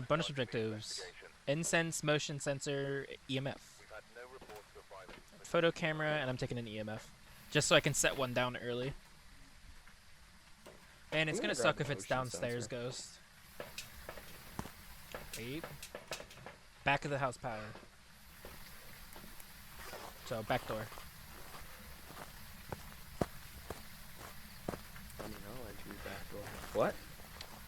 Bonus objectives. Incense, motion sensor, EMF. Photo camera, and I'm taking an EMF. Just so I can set one down early. Man, it's gonna suck if it's downstairs, Ghost. Wait. Back of the house power. So, back door. What?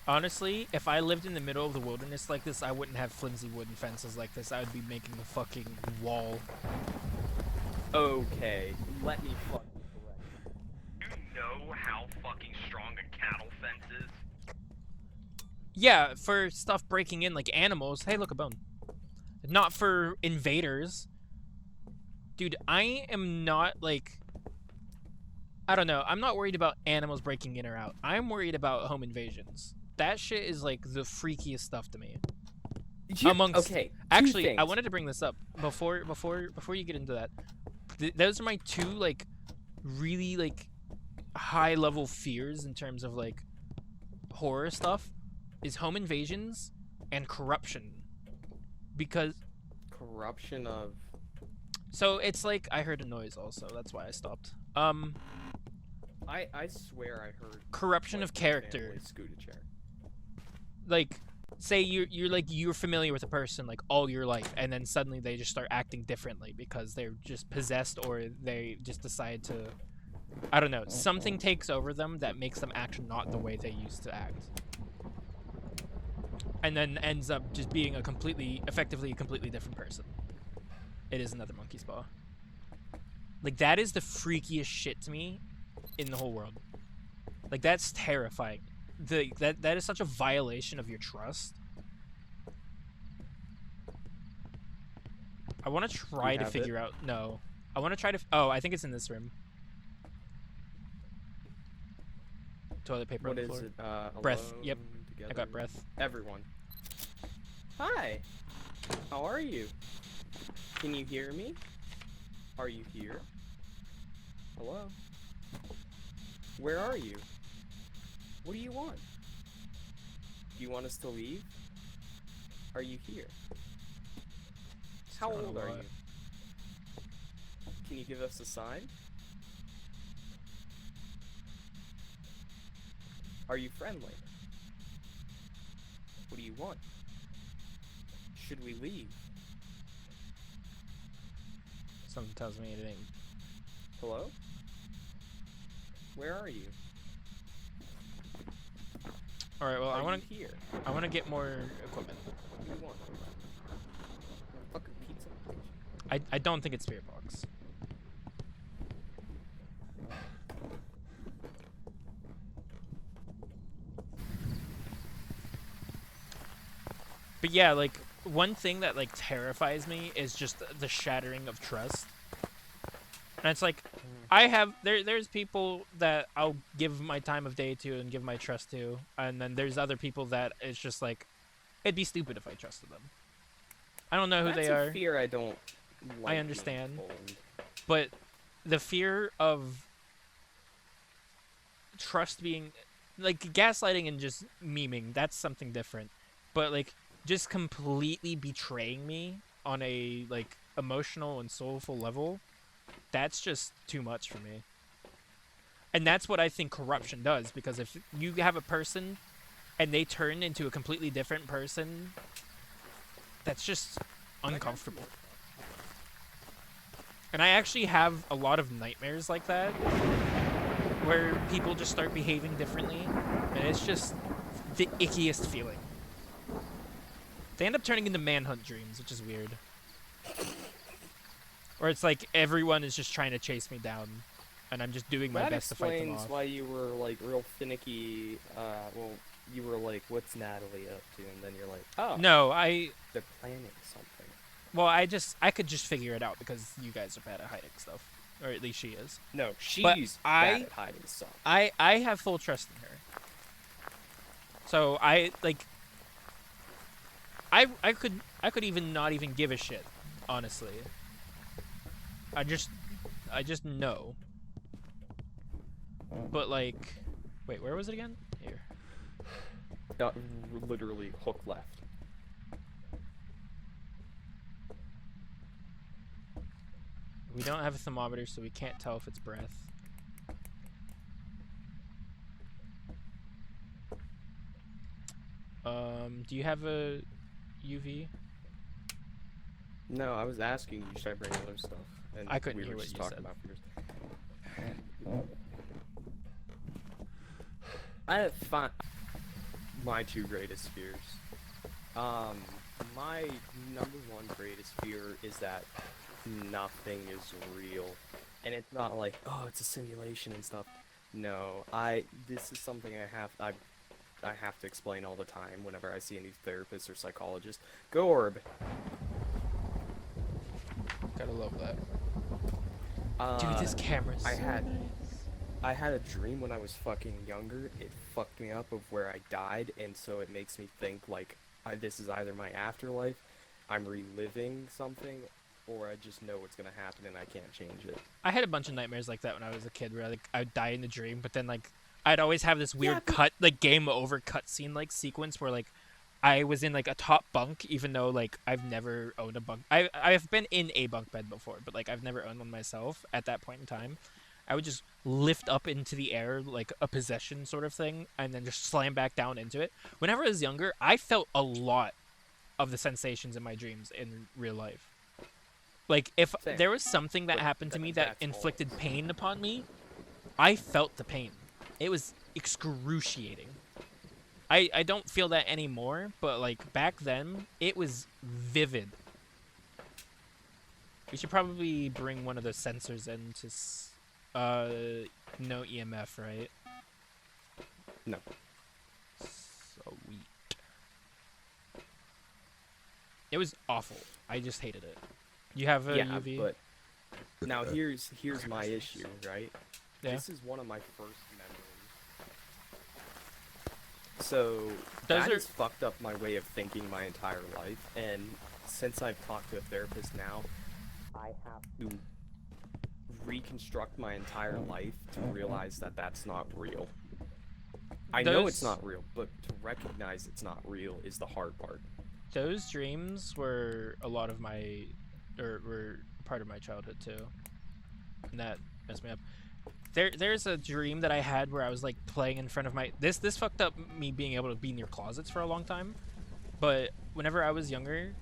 Honestly, if I lived in the middle of the wilderness like this, I wouldn't have flimsy wooden fences like this. I would be making a fucking wall. Okay, let me fucking correct. You know how fucking strong a cattle fence is? Yeah, for stuff breaking in like animals. Hey, look, a bone. Not for invaders. Dude, I am not like... I don't know. I'm not worried about animals breaking in or out. I'm worried about home invasions. That shit is like the freakiest stuff to me. Amongst... Okay, actually, I wanted to bring this up before you get into that. Those are my two like really like high level fears in terms of like horror stuff is home invasions and corruption. Because corruption of... So it's like I heard a noise also. That's why I stopped. I swear I heard Corruption like, of character. Scoot a chair. Like, say you're familiar with a person like all your life, and then suddenly they just start acting differently because they're just possessed, or they just decide to, I don't know, something takes over them that makes them act not the way they used to act, and then ends up just being effectively a completely different person. It is another monkey's paw. Like, that is the freakiest shit to me in the whole world. Like, that's terrifying. That is such a violation of your trust. I want to try to figure out... No. I want to try to... Oh, I think it's in this room. Toilet paper on the floor. What is it? Breath. Yep. Together. I got breath. Everyone. Hi. How are you? Can you hear me? Are you here? Hello? Where are you? What do you want? Do you want us to leave? Are you here? How old are you? Can you give us a sign? Are you friendly? What do you want? Should we leave? Something tells me it ain't. Hello? Where are you? All right. Well, I want here. to get more equipment. What do you want? Fucking pizza. I don't think it's spirit box. But yeah, like, one thing that like terrifies me is just the shattering of trust. And it's like, there's people that I'll give my time of day to and give my trust to, and then there's other people that it's just like, it'd be stupid if I trusted them. I don't know who they are. That's a fear I don't like. I understand, but the fear of trust being, like, gaslighting and just memeing, that's something different. But like, just completely betraying me on a like emotional and soulful level, that's just too much for me. And that's what I think corruption does, because if you have a person and they turn into a completely different person, that's just uncomfortable. And I actually have a lot of nightmares like that, where people just start behaving differently, and it's just the ickiest feeling. They end up turning into manhunt dreams, which is weird. Or it's like everyone is just trying to chase me down, and I'm just doing my best to fight them off. That explains why you were like real finicky. Well, you were like, "What's Natalie up to?" And then you're like, "Oh, no, they're planning something." Well, I could just figure it out because you guys are bad at hiding stuff, or at least she is. No, she's bad at hiding stuff. I have full trust in her. So I could even not even give a shit, honestly. I just know. But like, wait, where was it again? Here. Literally hook left. We don't have a thermometer, so we can't tell if it's breath. Do you have a UV? No, I was asking you, should I bring other stuff? And I couldn't we hear were what just you talking said. about figures. I have my two greatest fears. My number one greatest fear is that nothing is real. And it's not like, oh, it's a simulation and stuff. No, this is something I have to explain all the time whenever I see any therapist or psychologist. Go Orb. Gotta love that. Dude, this camera's I so had nice. I had a dream when I was fucking younger. It fucked me up of where I died, and so it makes me think like this is either my afterlife, I'm reliving something, or I just know what's gonna happen and I can't change it. I had a bunch of nightmares like that when I was a kid, where like I'd die in the dream, but then like I'd always have this weird game over cutscene like sequence where like I was in like a top bunk, even though like I've never owned a bunk. I've been in a bunk bed before, but like I've never owned one myself at that point in time. I would just lift up into the air like a possession sort of thing, and then just slam back down into it. Whenever I was younger, I felt a lot of the sensations in my dreams in real life. Like if Same. there was something that But happened to me that that's inflicted all. pain upon me, I felt the pain. It was excruciating. I don't feel that anymore, but like back then, it was vivid. We should probably bring one of those sensors in to no EMF, right? No. Sweet. It was awful. I just hated it. You have a Yeah, UV? but now here's my issue, right? Yeah. This is one of my first memories. So Those that are- has fucked up my way of thinking my entire life, and since I've talked to a therapist now, I have to reconstruct my entire life to realize that that's not real. I know it's Those- not real, but to recognize it's not real is the hard part. Those dreams were a lot of my, or were part of my childhood too, and that messed me up. There's a dream that I had where I was like playing in front of my this fucked up me being able to be near closets for a long time, but whenever I was younger,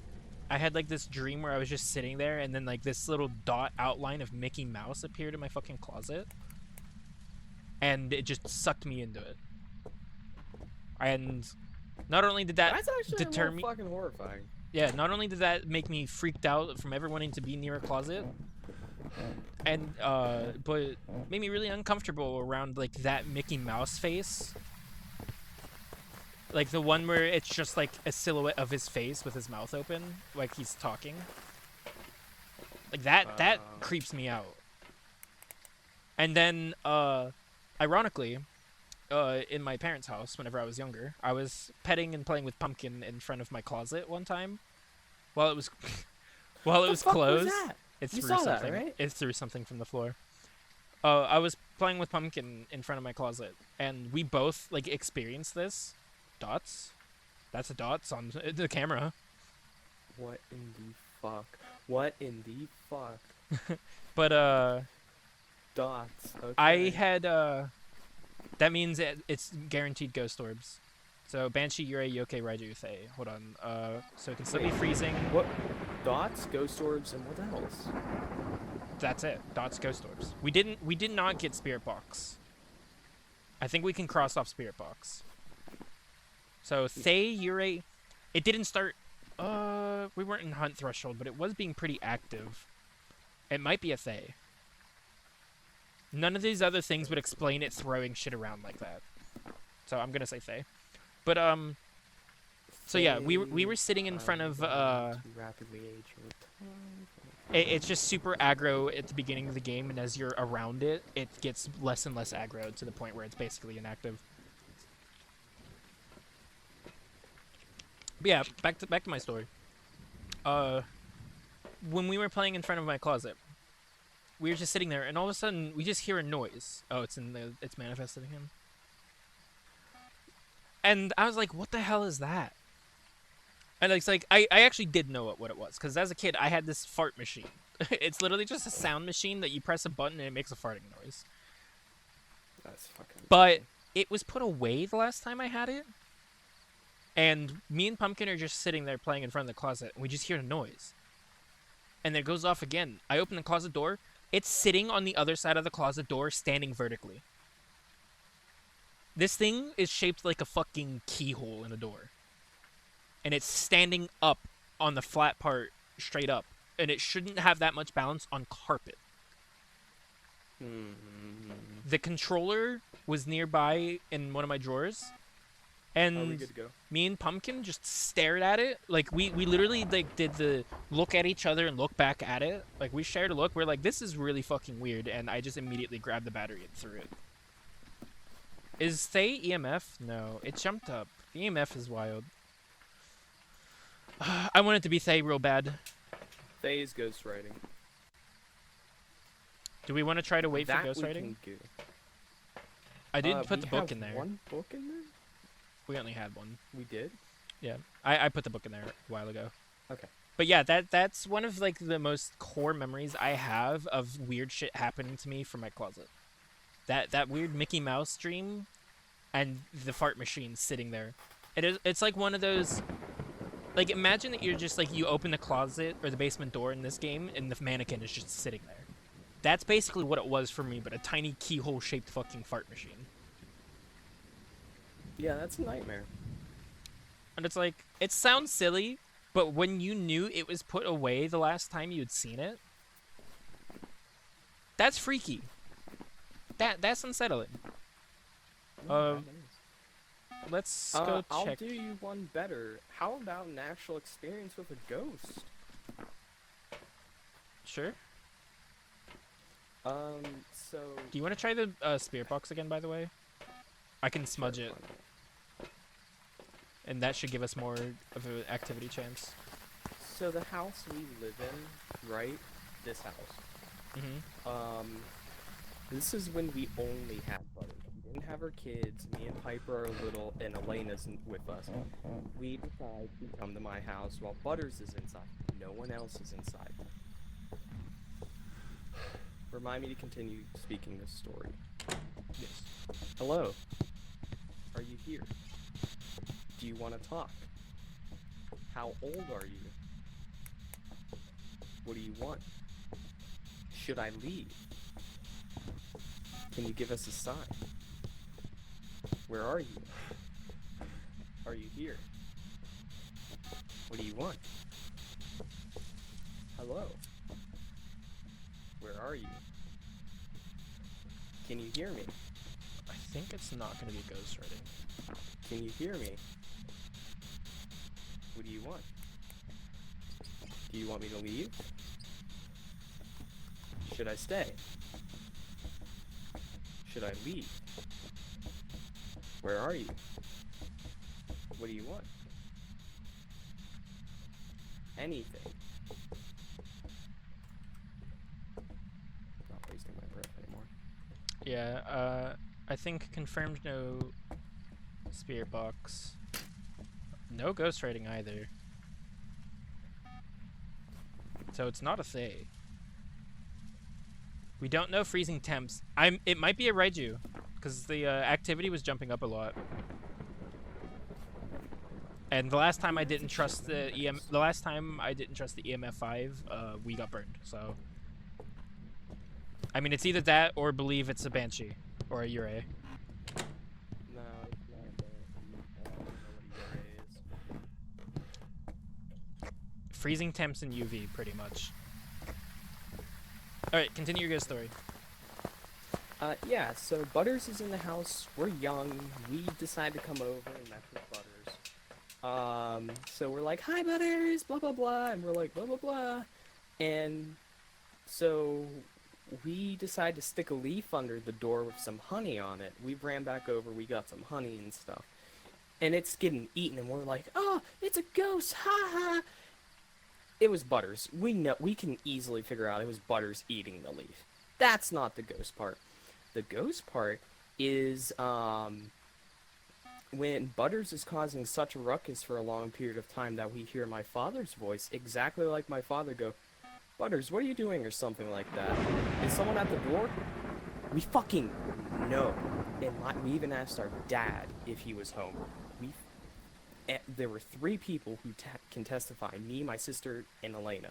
I had like this dream where I was just sitting there, and then like this little dot outline of Mickey Mouse appeared in my fucking closet, and it just sucked me into it. And not only did that That's actually deter more me, fucking horrifying. yeah, not only did that make me freaked out from ever wanting to be near a closet, and but made me really uncomfortable around like that Mickey Mouse face. Like the one where it's just like a silhouette of his face with his mouth open, like he's talking. Like that creeps me out. And then ironically, in my parents' house whenever I was younger, I was petting and playing with Pumpkin in front of my closet one time while it was while it was fuck was closed. that? It You threw saw that, something. right? It threw something from the floor. I was playing with Pumpkin in front of my closet, and we both like experienced this. Dots. That's a dots on the camera. What in the fuck? What in the fuck? But Dots. Okay. I had that means it's guaranteed ghost orbs. So Banshee, Yurei, Yokai, Raiju, Thay. Hold on. So it can still be Wait. freezing. What? Dots, ghost orbs, and what else? That's it. Dots, ghost orbs. We did not get Spirit Box. I think we can cross off Spirit Box. So Thay, Yurei, it didn't start. We weren't in Hunt Threshold, but it was being pretty active. It might be a Thay. None of these other things would explain it throwing shit around like that. So I'm gonna say Thay. But so yeah, we were sitting in front of Rapidly age with time. it's just super aggro at the beginning of the game, and as you're around it, it gets less and less aggro to the point where it's basically inactive. But yeah, back to my story. When we were playing in front of my closet, we were just sitting there, and all of a sudden we just hear a noise. Oh, it's manifesting him. And I was like, "What the hell is that?" And it's like I actually did know what it was, because as a kid I had this fart machine. It's literally just a sound machine that you press a button and it makes a farting noise. That's fucking. But it was put away the last time I had it. And me and Pumpkin are just sitting there playing in front of the closet, and we just hear a noise. And then it goes off again. I open the closet door. It's sitting on the other side of the closet door, standing vertically. This thing is shaped like a fucking keyhole in a door. And it's standing up on the flat part, straight up. And it shouldn't have that much balance on carpet. The controller was nearby in one of my drawers. Are we And good to go? me and Pumpkin just stared at it. Like, we literally, like, did the look at each other and look back at it. Like, we shared a look. We're like, this is really fucking weird. And I just immediately grabbed the battery and threw it. Is Thay EMF? No, it jumped up. The EMF is wild. I want it to be Thay real bad. Thay's ghostwriting. Do we want to try to wait that for ghostwriting? we can do. I didn't put We the book have in there. One book in there? We only had one. We did? Yeah, I put the book in there a while ago. Okay. But yeah, that's one of like the most core memories I have of weird shit happening to me from my closet. That weird Mickey Mouse dream, and the fart machine sitting there. It's like one of those. Like, imagine that you're just like, you open the closet or the basement door in this game, and the mannequin is just sitting there. That's basically what it was for me, but a tiny keyhole shaped fucking fart machine. Yeah, that's a nightmare. And it's like, it sounds silly, but when you knew it was put away the last time you'd seen it, that's freaky. That's unsettling. No, that is. Let's go I'll check. do you one better. How about an actual experience with a ghost? Sure. So. Do you want to try the spirit box again, by the way? I can smudge it, and that should give us more of an activity chance. So the house we live in, right? This house. Mm-hmm. This is when we only had Butters. We didn't have our kids. Me and Piper are little, and Elena's with us. We decide to come to my house while Butters is inside. No one else is inside. Remind me to continue speaking this story. Yes. Hello. Are you here? Do you want to talk? How old are you? What do you want? Should I leave? Can you give us a sign? Where are you? Are you here? What do you want? Hello? Where are you? Can you hear me? I think it's not going to be ghostwriting. Can you hear me? What do you want? Do you want me to leave? Should I stay? Should I leave? Where are you? What do you want? Anything. Not wasting my breath anymore. Yeah, I think confirmed no spirit box. No ghostwriting either. So it's not a Thay. We don't know freezing temps. It might be a Raiju, because the activity was jumping up a lot. And the last time I didn't trust the EMF 5, we got burned. So I mean, it's either that or believe it's a Banshee or a Yurei. No, it's not a I don't know what a is. Freezing temps and UV, pretty much. Alright, continue your ghost story. Yeah, so Butters is in the house. We're young. We decide to come over and mess with Butters. So we're like, hi, Butters, blah, blah, blah. And we're like, blah, blah, blah. And so we decide to stick a leaf under the door with some honey on it. We ran back over. We got some honey and stuff. And it's getting eaten. And we're like, oh, it's a ghost. Ha, ha. It was Butters. We know, we can easily figure out it was Butters eating the leaf. That's not the ghost part. The ghost part is when Butters is causing such a ruckus for a long period of time that we hear my father's voice, exactly like my father, go, Butters, what are you doing or something like that? Is someone at the door? We fucking know. And we even asked our dad if he was home. There were 3 people who can testify, me, my sister, and Elena.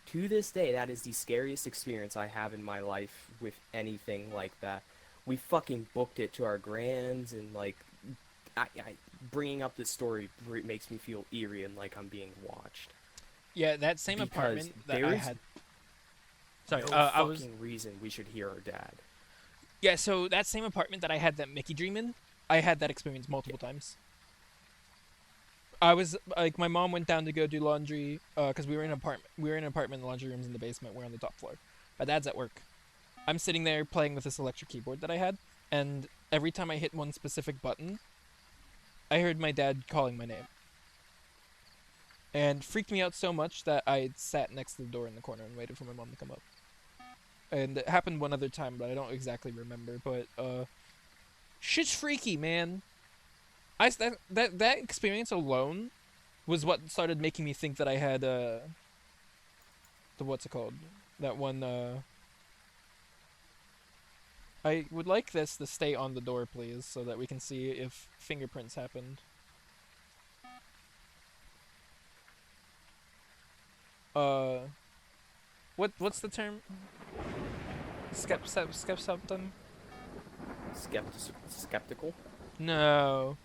To this day, that is the scariest experience I have in my life with anything like that. We fucking booked it to our grands, and like, bringing up this story makes me feel eerie and like I'm being watched. Yeah, that same Because apartment that I there is had. Sorry, no I fucking was. reason we should hear our dad. Yeah, so that same apartment that I had that Mickey dream in, I had that experience multiple times. I was like, my mom went down to go do laundry, because we were in an apartment. We were in an apartment. The laundry room's in the basement. We're on the top floor. My dad's at work. I'm sitting there playing with this electric keyboard that I had, and every time I hit one specific button, I heard my dad calling my name. And freaked me out so much that I sat next to the door in the corner and waited for my mom to come up. And it happened one other time, but I don't exactly remember. But shit's freaky, man. That experience alone was what started making me think that I had the what's it called? That one I would like this to stay on the door, please, so that we can see if fingerprints happened. What's the term? Something? Skeptical? No.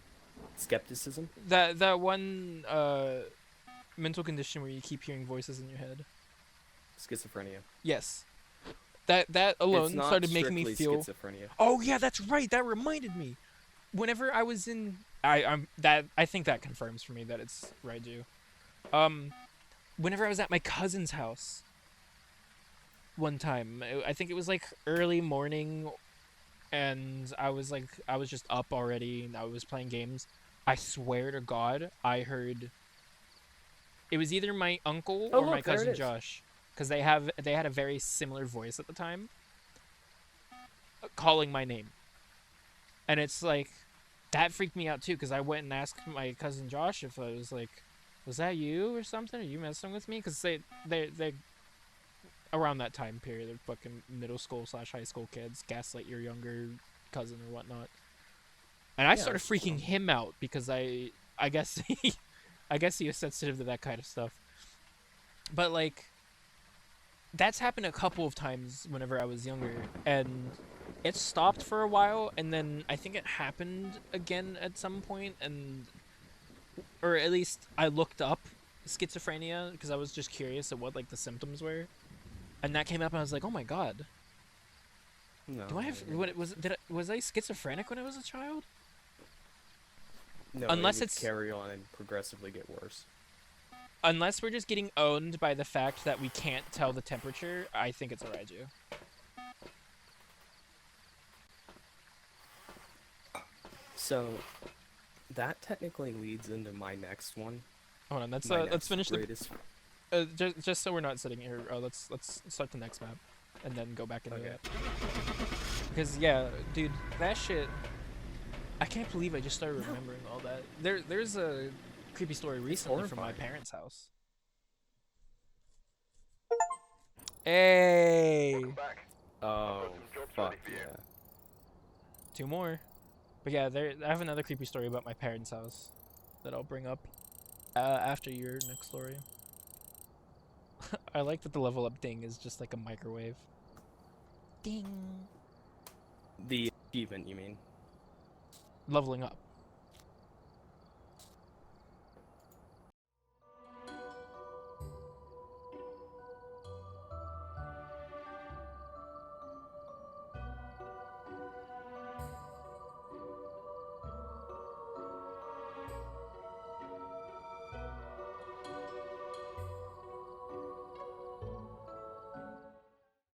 Skepticism? That one mental condition where you keep hearing voices in your head. Schizophrenia. Yes. That alone It's not started making me strictly feel. schizophrenia. Oh yeah, that's right. That reminded me. Whenever I was in, I think that confirms for me that it's Raiju. Whenever I was at my cousin's house. One time, I think it was like early morning, and I was just up already, and I was playing games. I swear to God, I heard. It was either my uncle or my cousin Josh, because they had a very similar voice at the time, calling my name. And it's like, that freaked me out too, because I went and asked my cousin Josh if I was like, was that you or something? Are you messing with me? Because they around that time period, they're fucking middle school / high school kids, gaslight your younger cousin or whatnot. And I started freaking him out because I guess I guess he was sensitive to that kind of stuff. But like, that's happened a couple of times whenever I was younger, and it stopped for a while, and then I think it happened again at some point, or at least I looked up schizophrenia because I was just curious at what like the symptoms were. And that came up, and I was like, "Oh my God! No. Do I have? Was I schizophrenic when I was a child?" No. Unless it would it's carry on and progressively get worse. Unless we're just getting owned by the fact that we can't tell the temperature, I think it's a Raiju. So, that technically leads into my next one. Hold on, let's finish greatest... just so we're not sitting here. Let's start the next map, and then go back into it. Because yeah, dude, that shit. I can't believe I just started remembering all that. There's a creepy story recently from my parents' house. Hey. Oh, fuck yeah. 2 more. But yeah, I have another creepy story about my parents' house that I'll bring up after your next story. I like that the level up ding is just like a microwave. Ding. The achievement, you mean? Leveling up.